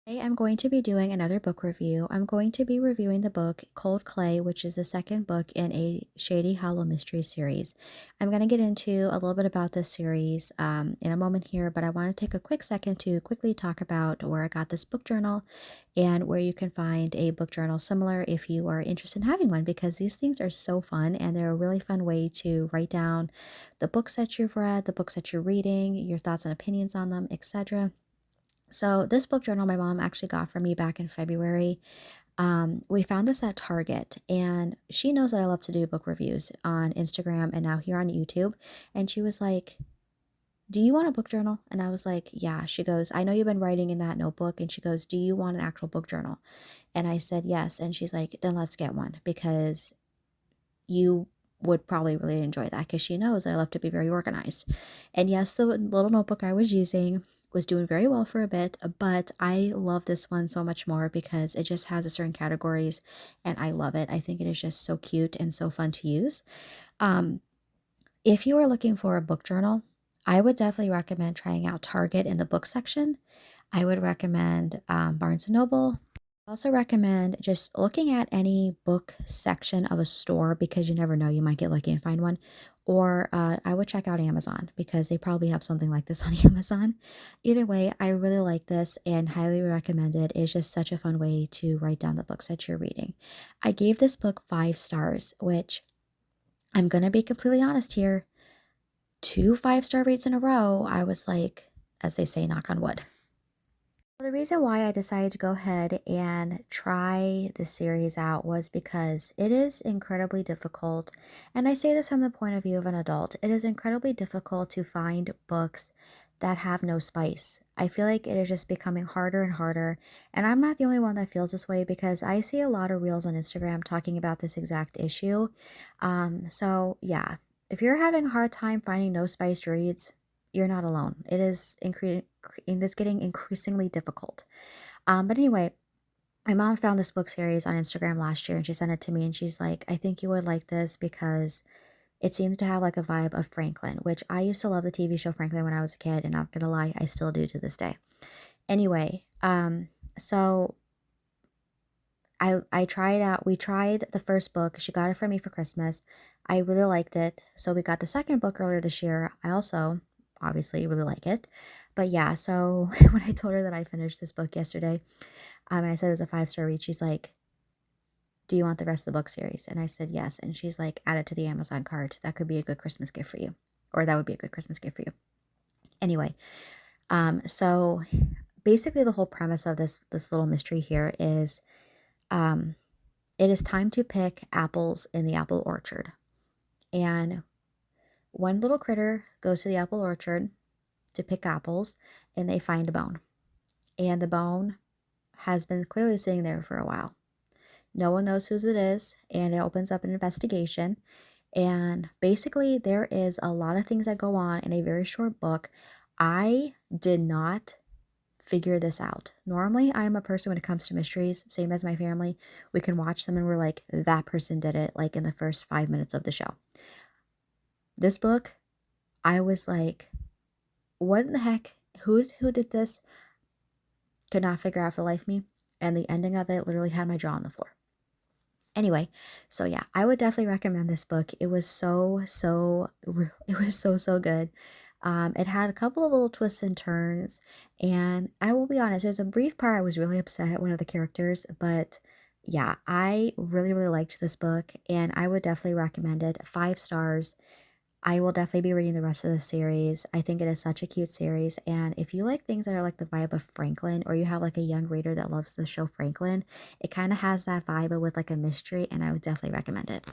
Today I'm going to be doing another book review. I'm going to be reviewing the book Cold Clay, which is the second book in A Shady Hallow Mystery series. I'm going to get into a little bit about this series in a moment here, but I want to take a quick second to quickly talk about where I got this book journal and where you can find a book journal similar if you are interested in having one, because these things are so fun and they're a really fun way to write down the books that you've read, the books that you're reading, your thoughts and opinions on them, etc. So this book journal my mom actually got for me back in February. We found this at Target, and she knows that I love to do book reviews on Instagram and now here on YouTube. And she was like, "Do you want a book journal?" And I was like, "Yeah." She goes, "I know you've been writing in that notebook." And she goes, "Do you want an actual book journal?" And I said, "Yes." And she's like, "Then let's get one because you would probably really enjoy that," because she knows that I love to be very organized. And yes, the little notebook I was using was doing very well for a bit, but I love this one so much more because it just has a certain categories and I love it. I think it is just so cute and so fun to use. Um, if you are looking for a book journal, I would definitely recommend trying out Target in the book section. I would recommend Barnes& and Noble. I also recommend just looking at any book section of a store because you never know, you might get lucky and find one. Or I would check out Amazon because they probably have something like this on Amazon. Either way, I really like this and highly recommend it. It's just such a fun way to write down the books that you're reading. I gave this book 5 stars, which I'm going to be completely honest here. 2 5-star rates in a row, I was like, as they say, knock on wood. The reason why I decided to go ahead and try the series out was because it is incredibly difficult. And I say this from the point of view of an adult. It is incredibly difficult to find books that have no spice. I feel like it is just becoming harder and harder. And I'm not the only one that feels this way because I see a lot of reels on Instagram talking about this exact issue. So yeah, if you're having a hard time finding no spice reads, you're not alone. It is getting increasingly difficult. But anyway, my mom found this book series on Instagram last year and she sent it to me and she's like, "I think you would like this because it seems to have like a vibe of Franklin," which I used to love the TV show Franklin when I was a kid, and not gonna lie, I still do to this day. Anyway, so I tried out we tried the first book. She got it for me for Christmas. I really liked it. So we got the second book earlier this year. I also obviously really like it. But yeah, so when I told her that I finished this book yesterday, I said it was a 5-star read. She's like, "Do you want the rest of the book series?" And I said yes. And she's like, "Add it to the Amazon cart. That could be a good Christmas gift for you." Or that would be a good Christmas gift for you. Anyway, so basically the whole premise of this little mystery here is um it is time to pick apples in the apple orchard. And one little critter goes to the apple orchard to pick apples and they find a bone. And the bone has been clearly sitting there for a while. No one knows whose it is, and it opens up an investigation. And basically, there is a lot of things that go on in a very short book. I did not figure this out. Normally, I'm a person when it comes to mysteries, same as my family. We can watch them and we're like, that person did it, like in the first 5 minutes of the show. This book, I was like, what in the heck? Who did this? Could not figure out for the life of me. And the ending of it literally had my jaw on the floor. Anyway, so yeah, I would definitely recommend this book. It was it was so good. It had a couple of little twists and turns, and I will be honest, there's a brief part I was really upset at one of the characters, but yeah, I really liked this book, and I would definitely recommend it. 5 stars. I will definitely be reading the rest of the series. I think it is such a cute series. And if you like things that are like the vibe of Franklin, or you have like a young reader that loves the show Franklin, it kind of has that vibe but with like a mystery, and I would definitely recommend it.